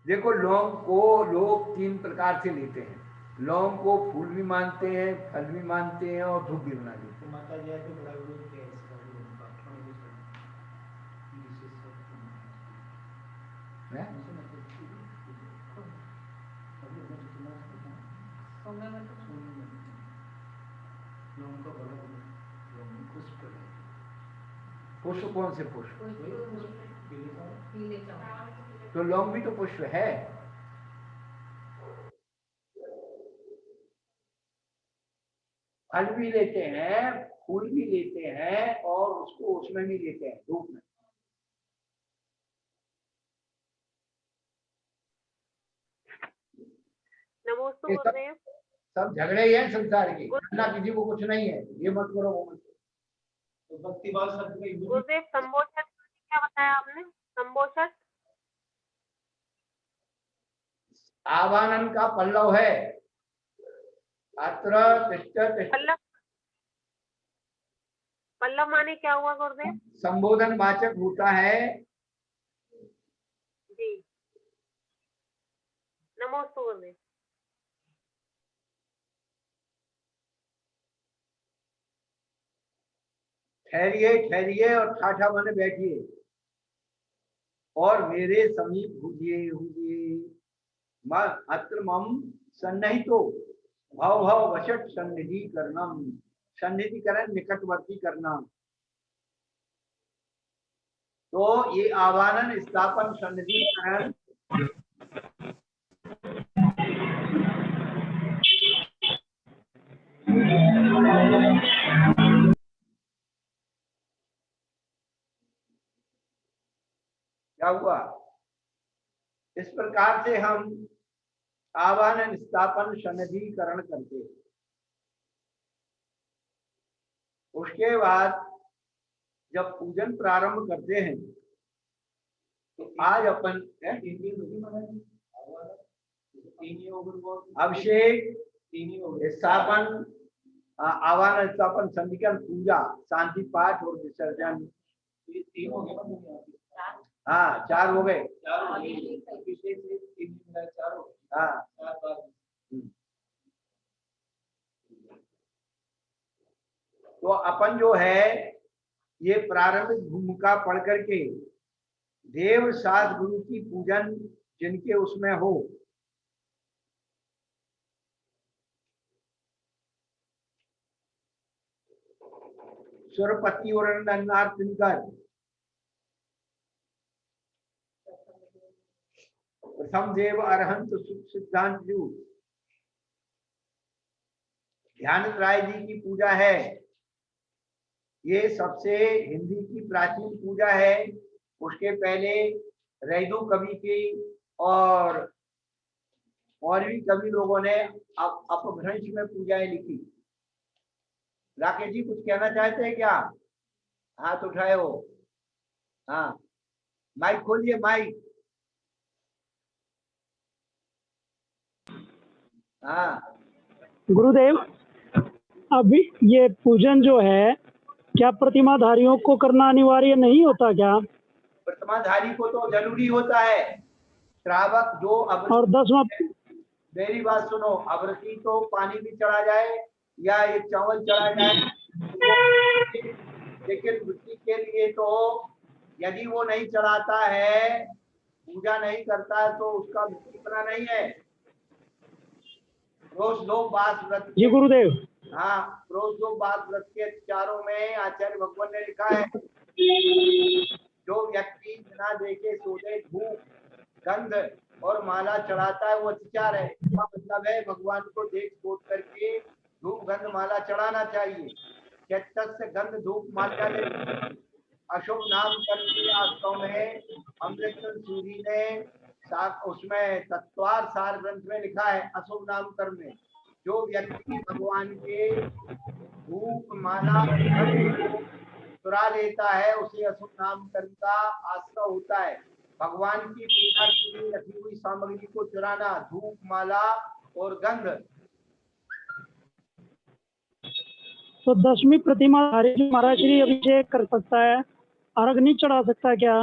देखो लौंग को लोग तीन प्रकार से लेते हैं, लौंग को फूल भी मानते हैं, फल भी मानते हैं और धूप भी बना देते हैं। माता जी तो बड़ा विरोध किया इसका पुष्प कौन से पुष्प? तो लौंग भी तो पुष्प है। फल भी लेते हैं, फूल भी लेते हैं और उसको उसमें भी लेते हैं, धूप में। नमोस्तु गुरुदेव। सब झगड़े ही हैं संसार के, ना किसी को कुछ नहीं है, ये मत करो वो मत करो। तो भक्ति भाव शब्द का गुरुदेव संबोधन क्या बताया आपने? संबोधन आवानन का पल्लव है। अत्र तिष्ठ पल्लव, पल्लव माने क्या हुआ गुरुदेव? संबोधन वाचक होता है। जी नमोस्तु गुरुदेव। ठहरिए ठहरिए और ठाठा माने बैठिए और मेरे समीप हुजिए हुजिए। अत्र मम सन्निहितो भव भव वशट सन्निधि करनम, सन्निधि करण निकटवर्ती करना। तो ये आवाहन स्थापन सन्निधि करण क्या हुआ? इस प्रकार से हम आवाहन स्थापन सन्निधिकरण करते हैं। उसके बाद जब पूजन प्रारंभ करते हैं तो आज अपन अभिषेक स्थापन आवाहन स्थापन सन्निधिकरण पूजा शांति पाठ और विसर्जन, तीन हो गए। हाँ 4 हो गए। हाँ तो अपन जो है ये प्रारंभिक भूमिका पढ़ करके देव सात गुरु की पूजन जिनके उसमें हो, सुरपति और नन्नार्थिनकर प्रथम देव अरहंत सिद्धांत जू ध्यान राय जी की पूजा है। ये सबसे हिंदी की प्राचीन पूजा है। उसके पहले रैदू कवि की और भी कवि लोगों ने अपभ्रंश में पूजाएं लिखी। राकेश जी कुछ कहना चाहते हैं क्या? हाथ उठाए हो। हाँ माइक खोलिए, माइक। हाँ गुरुदेव, अभी ये पूजन जो है क्या प्रतिमाधारियों को करना अनिवार्य नहीं होता क्या? प्रतिमाधारी को तो जरूरी होता है। श्रावक जो और 10वां मेरी बात सुनो, अबरती तो पानी भी चढ़ा जाए या एक चावल चढ़ा जाए, लेकिन मिट्टी के लिए तो यदि वो नहीं चढ़ाता है, पूजा नहीं करता है तो उसका इतना नहीं है। रोज दो बास व्रत जी गुरुदेव। हाँ रोज दो बास व्रत के चारों में आचार्य भगवान ने लिखा है, जो व्यक्ति बिना देखे सोते धूप गंध और माला चढ़ाता है वो अत्याचार है। इसका मतलब है भगवान को देख सोच करके धूप गंध माला चढ़ाना चाहिए। से गंध धूप माला अशुभ नाम करके वास्तव में अमृतचंद सूरी ने उसमें तत्वार सार ग्रंथ में लिखा है, अशुभ नाम कर्म में जो व्यक्ति भगवान के धूप माला चुरा लेता है उसे अशुभ नाम कर्म का आश्रय होता है। भगवान की पूजा के लिए रखी हुई सामग्री को चुराना, धूप माला और गंध। तो 10वीं प्रतिमाधारी महाराज श्री अभिषेक कर सकता है, अर्घ नहीं चढ़ा सकता क्या?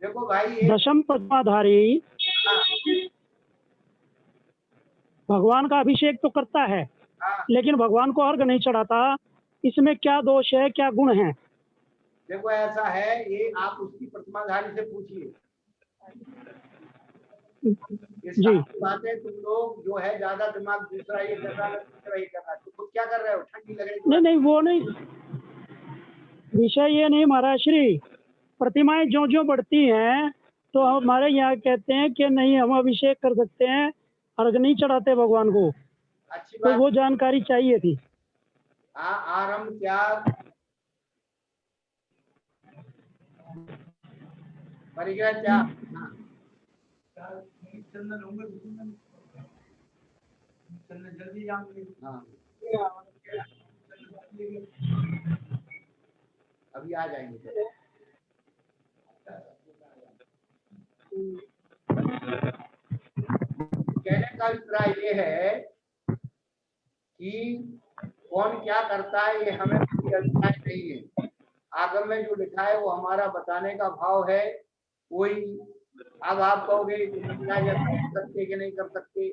देखो भाई 10वीं प्रतिमाधारी भगवान का अभिषेक तो करता है लेकिन भगवान को अर्घ नहीं चढ़ाता, इसमें क्या दोष है, क्या गुण है? देखो ऐसा है, ये आप उसकी प्रतिमाधारी से पूछिए। जी बात है, तुम लोग जो है ज्यादा दिमाग दूसरा ये कर रहा है, दूसरा ये कर रहा है, तुम क्या कर रहे हो? ठंडी लग रही है। नहीं वो नहीं, विषय ये नहीं महाराज श्री। प्रतिमाएं जो जो बढ़ती हैं तो हमारे यहाँ कहते हैं कि नहीं हम अभिषेक कर सकते हैं, अर्घ नहीं चढ़ाते भगवान को। अच्छी तो बात, वो जानकारी चाहिए थी। आरंभ क्या परिग्रह क्या? जल्दी अभी आ जाएंगे। कहने का अभिप्राय ये है कि कौन क्या करता है ये हमें कोई अभिप्राय नहीं है। आगम में जो लिखा है वो हमारा बताने का भाव है। कोई अब आप कहोगे कर सकते कि नहीं कर सकते,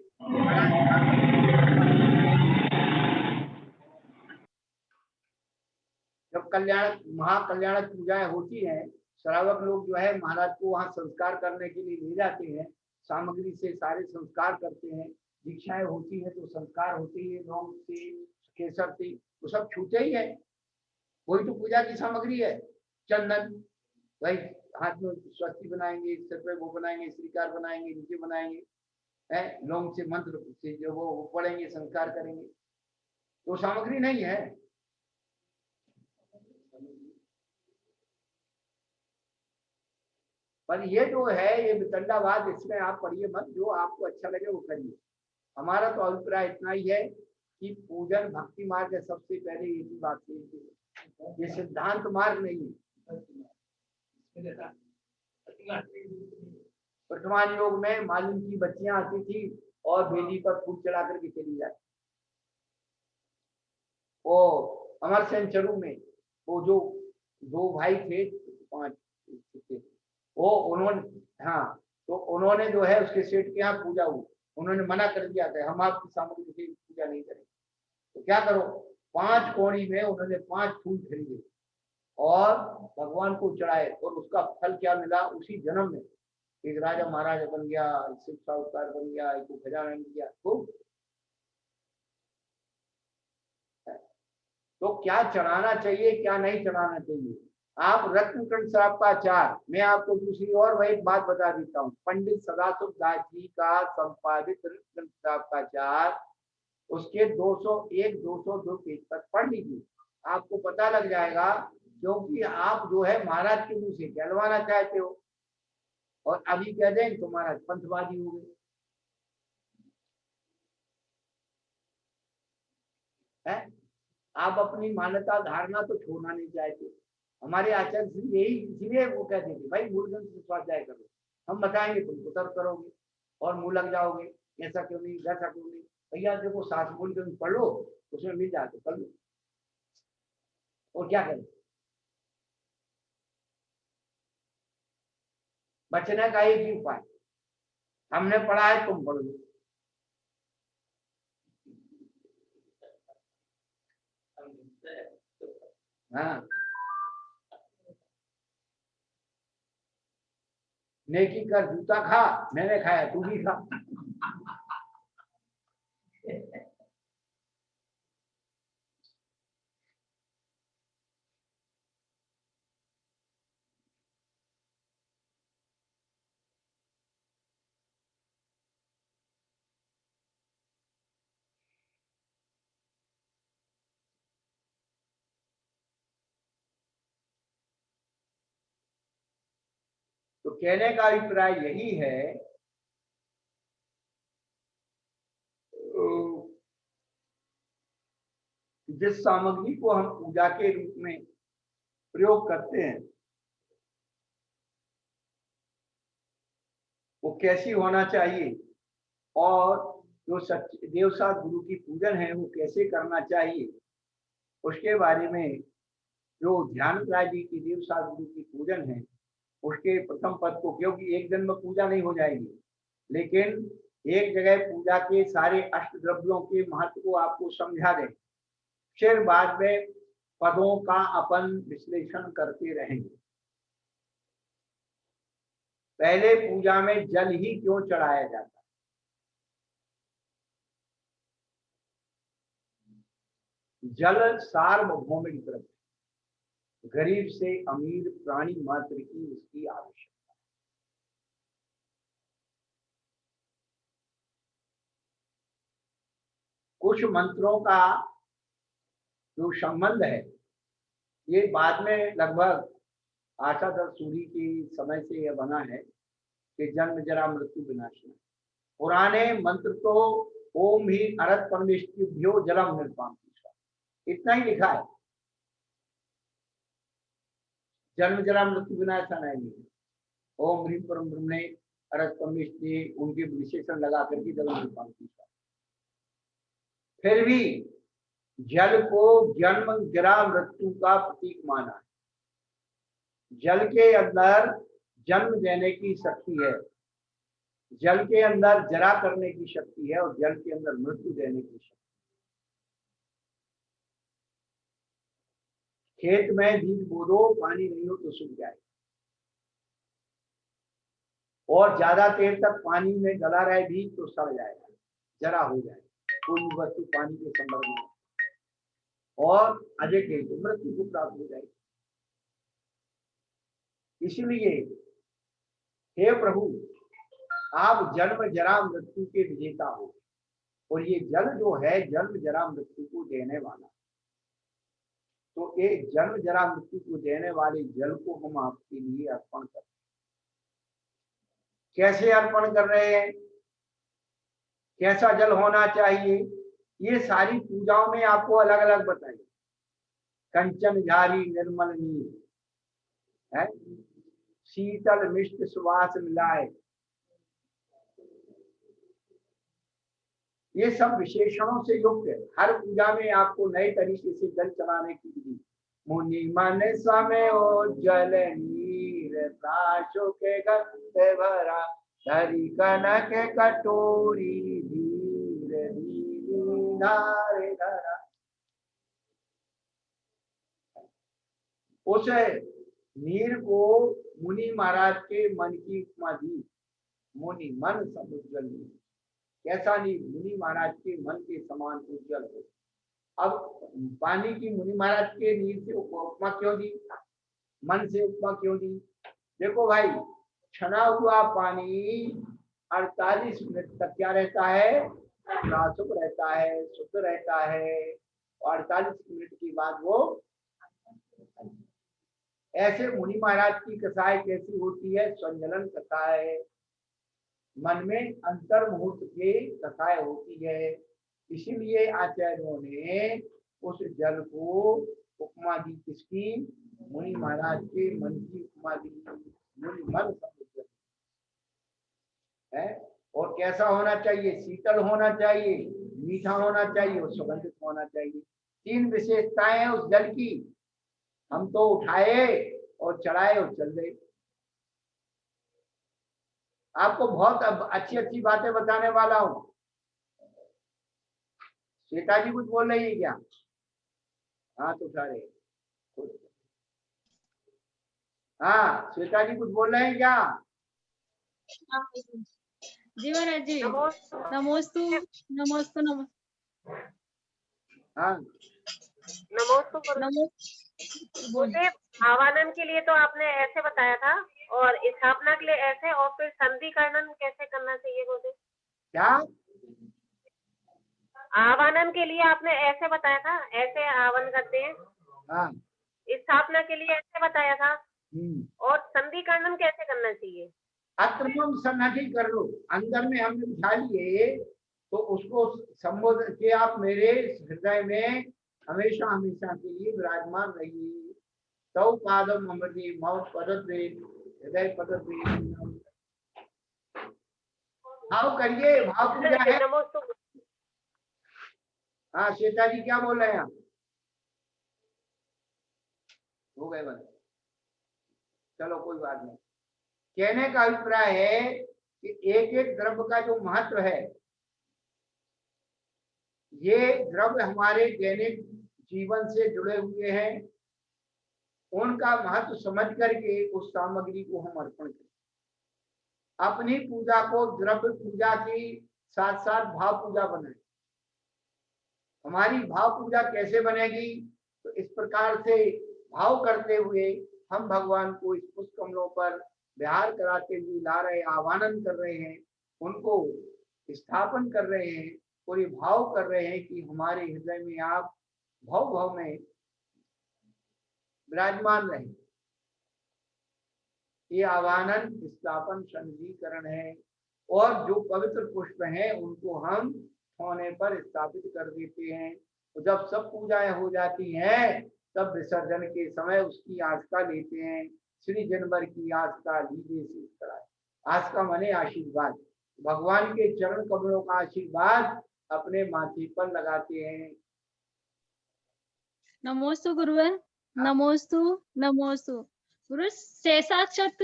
जब कल्याण महाकल्याणक पूजाएं होती हैं, श्रावक लोग जो है महाराज को वहां संस्कार करने के लिए ले जाते हैं, सामग्री से सारे संस्कार करते हैं। दीक्षाएं होती है तो संस्कार होते ही है, लौंग से केसर से तो सब छूटे ही है। वही तो पूजा की सामग्री है। चंदन भाई हाथ में स्वस्ति बनाएंगे, सिर पे वो बनाएंगे, श्रीकार बनाएंगे, नीचे बनाएंगे, है लौंग से मंत्र से जो वो पढ़ेंगे, संस्कार करेंगे, तो सामग्री नहीं है। पर ये जो है ये वितंडावाद, इसमें आप पढ़िए मत, जो आपको अच्छा लगे वो करिए। हमारा तो अभिप्राय इतना ही है कि पूजन भक्ति मार्ग है, सबसे पहले ये भी बात है, ये सिद्धांत मार्ग नहीं है। वर्तमान योग में मालिन की बच्चियां आती थी और बेदी पर फूल चढ़ा करके चली जाती। वो अमर सेन चरू में वो जो दो भाई थे, 5 थे, वो उन्होंने, हाँ, तो उन्होंने जो है उसके सेठ के यहाँ पूजा हुई, उन्होंने मना कर दिया था हम आपकी सामग्री से पूजा नहीं करेंगे। तो क्या करो, 5 कौड़ी में उन्होंने 5 फूल खरीदे और भगवान को चढ़ाए, और उसका फल क्या मिला, उसी जन्म में एक राजा महाराजा बन गया, शिव साहूकार बन गया, एक खजाना मिल गया। तो क्या चढ़ाना चाहिए क्या नहीं चढ़ाना चाहिए। आप रत्नकंठ साहब का चार, मैं आपको दूसरी और वही एक बात बता देता हूँ, पंडित सदाशिव दास जी का संपादित रत्नकंठ साहब का चार, उसके 201 202 पेज तक पढ़ लीजिए, आपको पता लग जाएगा। क्योंकि आप जो है महाराज के मुंह से कहलवाना चाहते हो और अभी कह दें तो महाराज पंथवादी हो गए है। आप अपनी मान्यता धारणा तो छोड़ना नहीं चाहते। हमारे आचार्य श्री यही इसलिए वो कहते थे भाई मूलग्रंथ से स्वाध्याय करो, हम बताएंगे तुम तो तर्क करोगे और मुंह लग जाओगे, ऐसा क्यों नहीं वैसा क्यों नहीं। भैया देखो 7 मूलग्रंथ पढ़ लो, उसमें मिल जाते पढ़ लो, और क्या करें। बचने का एक ही उपाय, हमने पढ़ा है तुम पढ़ लो। हाँ, नेकी कर जूता खा, मैंने खाया तू भी खा। तो कहने का अभिप्राय यही है, जिस सामग्री को हम पूजा के रूप में प्रयोग करते हैं वो कैसी होना चाहिए, और जो सच्चे देवसात गुरु की पूजन है वो कैसे करना चाहिए, उसके बारे में जो ध्यान राय जी की देवसात गुरु की पूजन है उसके प्रथम पद को, क्योंकि एक दिन में पूजा नहीं हो जाएगी, लेकिन एक जगह पूजा के सारे अष्ट द्रव्यों के महत्व को आपको समझा दें, फिर बाद में पदों का अपन विश्लेषण करते रहेंगे। पहले पूजा में जल ही क्यों चढ़ाया जाता है। जल सार्वभौमिक द्रव्य, गरीब से अमीर प्राणी मात्र की उसकी आवश्यकता। कुछ मंत्रों का जो संबंध है ये बाद में लगभग आशाधर सूरी के समय से यह बना है कि जन्म जरा मृत्यु विनाशना। पुराने मंत्र तो ओम ही अरत परमेष्टिभ्यो जलम निर्पाम, इतना ही लिखा है, जन्म जरा मृत्यु विनाशना नहीं। ओम ह्रीम परम ब्रह्मणे अरत परमेष्टि, उनके विशेषण लगा करके जलम निर्पाम। फिर भी जल को जन्म जरा मृत्यु का प्रतीक माना है। जल के अंदर जन्म देने की शक्ति है, जल के अंदर जरा करने की शक्ति है और जल के अंदर मृत्यु देने की शक्ति। खेत में बीज बो दो, पानी नहीं हो तो सूख जाएगा, और ज्यादा देर तक पानी में गला रहे बीज तो सड़ जाएगा, जरा हो जाएगा, कोई वस्तु पानी के संपर्क में, और अधिक है तो मृत्यु को प्राप्त हो जाएगी। इसलिए हे प्रभु, आप जन्म जरा मृत्यु के विजेता हो, और ये जल जो है जन्म जरा मृत्यु को देने वाला, तो ये जन्म जरा मृत्यु को देने वाले जल को हम आपके लिए अर्पण करते हैं। कैसे अर्पण कर रहे हैं, कैसा जल होना चाहिए, ये सारी पूजाओं में आपको अलग अलग बताइए। कंचन झारी निर्मल नीर है, शीतल मिष्ट सुवास मिलाए, ये सब विशेषणों से युक्त है। हर पूजा में आपको नए तरीके से जल चढ़ाने की विधि। मुनि मन समय जल नीर प्राशो के गंध भरा, धरी कनक कटोरी धीर धीरे धारे धरा। उस नीर को मुनि महाराज के मन की उपमा दी। मुनि मन समुज्जल, कैसा नीर, मुनि महाराज के मन के समान उज्जवल हो। अब पानी की मुनि महाराज के नीर से उपमा क्यों दी, मन से उपमा क्यों दी? देखो भाई, छना हुआ पानी 48 मिनट तक क्या रहता है, नाजुक रहता है, शुद्ध रहता है, और 48 मिनट के बाद वो, ऐसे मुनि महाराज की कथाएं कैसी होती है, संजलन कथाएं, मन में अंतर मुहूर्त की कथाएं होती है। इसीलिए आचार्यों ने उस जल को उपमा दी, किसकी, मुनि महाराज के मन की उपमा दी। मुनि मन समुज्जल है, और कैसा होना चाहिए, शीतल होना चाहिए, मीठा होना चाहिए और सुगंधित होना चाहिए। 3 विशेषताएं हैं उस जल की। हम तो उठाए और चढ़ाए और चल गए। आपको बहुत अच्छी अच्छी बातें बताने वाला हूं। श्वेता जी कुछ बोल रही है क्या? हाथ उठा रहे, हाँ श्वेता जी कुछ बोल रहे हैं क्या? जी महाराज जी, नमोस्तु नमोस्तु नमो। हाँ नमोस्तु। मुझे आवाहन के लिए तो आपने ऐसे बताया था, और स्थापना के लिए ऐसे, और फिर संधि कर्णन कैसे करना चाहिए मुझे? क्या? आवाहन के लिए आपने ऐसे बताया था, ऐसे आह्वान करते हैं। हाँ। स्थापना के लिए ऐसे बताया था, और संधि कर्णन कैसे करना चाहिए? अत्रम सन्नति कर लो, अंदर में हमने बिठा लिए तो उसको संबोधन के आप मेरे हृदय में हमेशा हमेशा के लिए विराजमान रहिए। तौ पादम अमृति मौत पदत्वे हृदय पदत्वे। भाव करिए, भाव पूजा है। हाँ श्वेता जी क्या बोल रहे हैं आप? हो गए बंद, चलो कोई बात नहीं। कहने का अभिप्राय है कि एक एक द्रव्य का जो महत्व है, ये द्रव्य हमारे दैनिक जीवन से जुड़े हुए हैं, उनका महत्व समझ करके उस सामग्री को हम अर्पण करें। अपनी पूजा को द्रव्य पूजा के साथ साथ भाव पूजा बनाए। हमारी भाव पूजा कैसे बनेगी? तो इस प्रकार से भाव करते हुए हम भगवान को इस पुष्प कमलों पर विहार कराते हुए ला रहे, आवाहन कर रहे हैं, उनको स्थापन कर रहे हैं, और ये भाव कर रहे हैं कि हमारे हृदय में आप भाव भाव में विराजमान रहे। ये आवाहन, स्थापन, संधिकरण है। और जो पवित्र पुष्प हैं उनको हम होने पर स्थापित कर देते हैं। तो जब सब पूजाएं हो जाती हैं तब विसर्जन के समय उसकी आस्था लेते हैं। श्री जनवर की आस्था लीजिए शीश कराए। आस्था माने आशीर्वाद, भगवान के चरण कमलों का आशीर्वाद अपने माथे पर लगाते हैं। नमोस्तु गुरुवर, नमोस्तु नमोस्तु। गुरु शेषाक्षत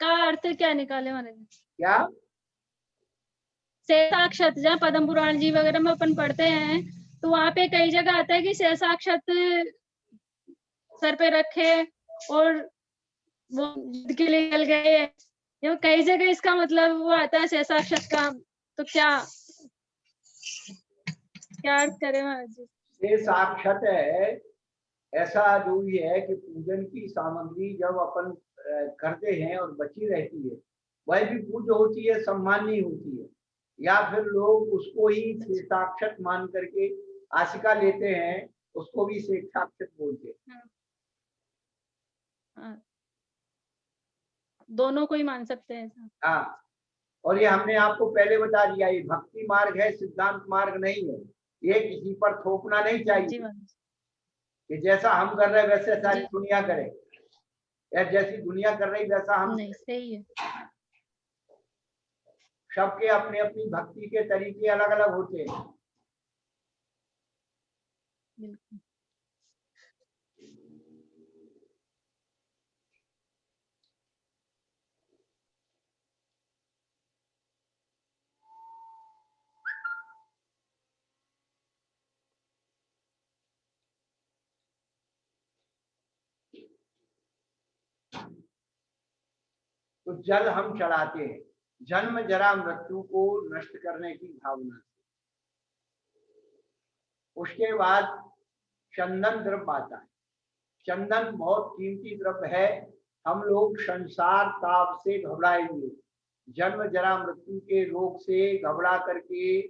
का अर्थ क्या निकाले महाराज? क्या? शेषाक्षत, जहाँ पद्म पुराण जी वगैरह में अपन पढ़ते हैं तो वहां पे कई जगह आता है कि शेषाक्षत सर पे रखे और वो युद्ध के लिए चल गए। ये कई जगह इसका मतलब वो आता है शेषाक्षत का, तो क्या अर्थ करे महाराज जी? शेषाक्षत है ऐसा जो ये है कि पूजन की सामग्री जब अपन करते हैं और बची रहती है, वह भी पूज्य होती है, सम्माननीय होती है। या फिर लोग उसको ही शेषाक्षत मान करके आशिका लेते हैं, उसको भी शेषाक्षत बोलते हैं। दोनों को ही मान सकते हैं ऐसा। हाँ, और ये हमने आपको पहले बता दिया, ये भक्ति मार्ग है, सिद्धांत मार्ग नहीं है। ये किसी पर थोपना नहीं जी चाहिए महाराज। कि जैसा हम कर रहे हैं वैसे सारी जी। दुनिया करे, या जैसी दुनिया कर रही वैसा हम। नहीं, सही है। सबके अपने अपनी भक्ति के तरीके अलग अलग होते हैं। बिल्कुल। तो जल हम चढ़ाते हैं जन्म जरा मृत्यु को नष्ट करने की भावना से। उसके बाद चंदन द्रव्य आता है। चंदन बहुत कीमती द्रव्य है। हम लोग संसार ताप से घबराए हुए, जन्म जरा मृत्यु के रोग से घबरा करके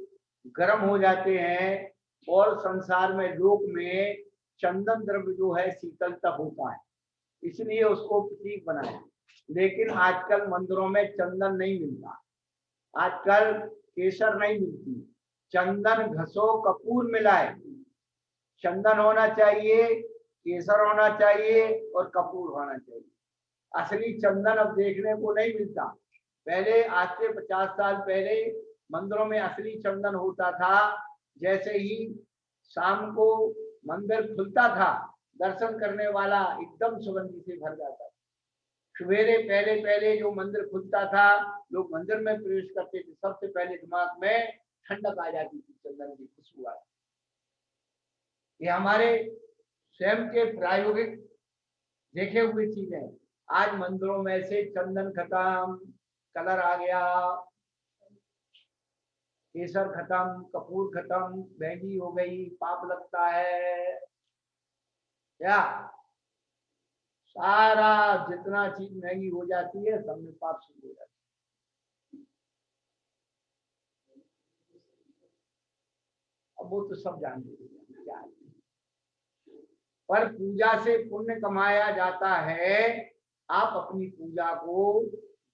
गर्म हो जाते हैं, और संसार में लोक में चंदन द्रव्य जो है शीतल तक होता है, इसलिए उसको प्रतीक बनाया। लेकिन आजकल मंदिरों में चंदन नहीं मिलता, आजकल केसर नहीं मिलती। चंदन घसो कपूर मिलाए, चंदन होना चाहिए, केसर होना चाहिए और कपूर होना चाहिए। असली चंदन अब देखने को नहीं मिलता। पहले आज से 50 साल पहले मंदिरों में असली चंदन होता था। जैसे ही शाम को मंदिर खुलता था, दर्शन करने वाला एकदम सुगंधी से भर जाता था। सवेरे पहले पहले जो मंदिर खुलता था, लोग मंदिर में प्रवेश करते थे, सबसे पहले दिमाग में ठंडक आ जाती थी, चंदन की खुशबू आ। ये हमारे स्वयं के प्रायोगिक देखे हुए चीजें। आज मंदिरों में से चंदन खत्म, कलर आ गया, केसर खत्म, कपूर खत्म, महंगी हो गई, पाप लगता है। क्या सारा जितना चीज महंगी हो जाती है, सब में पाप शुरू हो जाता है। अब वो तो सब जानते हैं क्या है। पर पूजा से पुण्य कमाया जाता है। आप अपनी पूजा को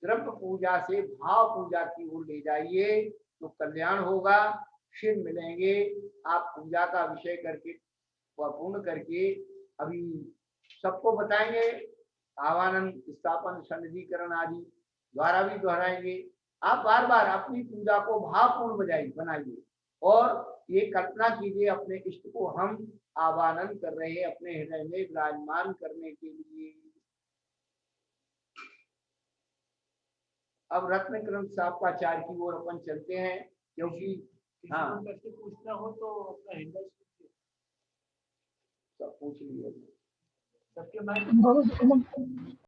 द्रव्य पूजा से भाव पूजा की ओर ले जाइए तो कल्याण होगा, फिर मिलेंगे। आप पूजा का विषय करके पूर्ण करके अभी सबको बताएंगे। आवाहन, स्थापन, सन्निधिकरण आदि द्वारा भी दोहराएंगे। आप बार बार अपनी पूजा को भावपूर्ण बनाइए और ये कल्पना कीजिए अपने इष्ट को हम आवाहन कर रहे हैं अपने हृदय में विराजमान करने के लिए। अब रत्न ग्रंथ साहब का चार की ओर अपन चलते हैं, क्योंकि हाँ पूछना हो तो अपना हैंडल सब पूछ लिए सबके